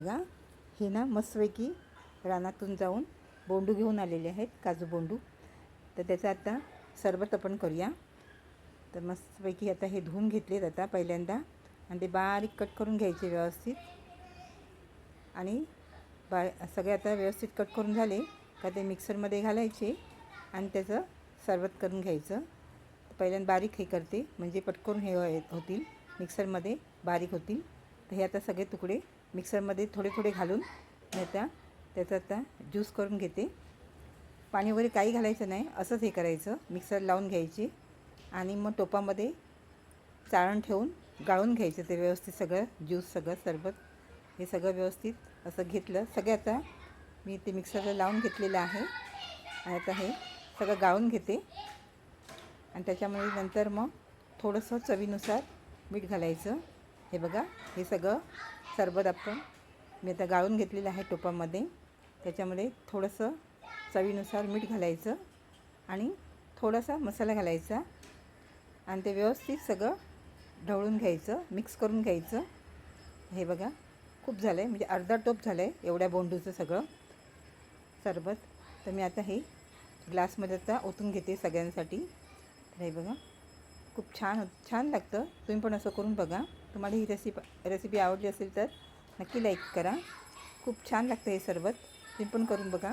बघा, हे ना मस्तपैकी रानातून जाऊन बोंडू घेऊन आलेले आहेत, काजू बोंडू. तर त्याचं आता सरबत आपण करूया. तर मस्तपैकी आता हे धुवून घेतलेत आता पहिल्यांदा, आणि ते बारीक कट करून घ्यायचे व्यवस्थित. आणि सगळे आता व्यवस्थित कट करून झाले का ते मिक्सरमध्ये घालायचे आणि त्याचं सरबत करून घ्यायचं. पहिल्यांदा बारीक हे करते म्हणजे पटकन हे होतील, मिक्सरमध्ये बारीक होतील. तर हे आता सगळे तुकडे मिक्सरमध्ये थोडे थोडे घालून मी आता त्याचा आता ज्यूस करून घेते. पाणी वगैरे काही घालायचं नाही, असंच हे करायचं. मिक्सर लावून घ्यायची आणि मग टोपामध्ये चाळण ठेवून गाळून घ्यायचं ते व्यवस्थित. सगळं ज्यूस, सगळं सरबत हे सगळं व्यवस्थित असं घेतलं. सगळं आता मी ते मिक्सरला लावून घेतलेलं आहे आणि आता हे सगळं गाळून घेते. आणि त्याच्यामध्ये नंतर मग थोडंसं चवीनुसार मीठ घालायचं. हे बघा, हे सगळं सरबत आपण मी आता गाळून घेतलेलं आहे टोपामध्ये. त्याच्यामध्ये थोडंसं चवीनुसार मीठ घालायचं आणि थोडासा मसाला घालायचा आणि ते व्यवस्थित सगळं ढवळून घ्यायचं, मिक्स करून घ्यायचं. हे बघा, खूप झालं आहे, म्हणजे अर्धा टोप झालं आहे एवढ्या बोंडूचं सगळं सरबत. तर मी आता हे ग्लासमध्ये आता ओतून घेते सगळ्यांसाठी. तर हे बघा, खूप छान लागतं. तुम्ही पण असं करून बघा. तुम्हाला ही रेसिपी आवडली असेल तर नक्की लाईक करा. खूप छान लागतं हे सरबत, तुम्ही पण करून बघा.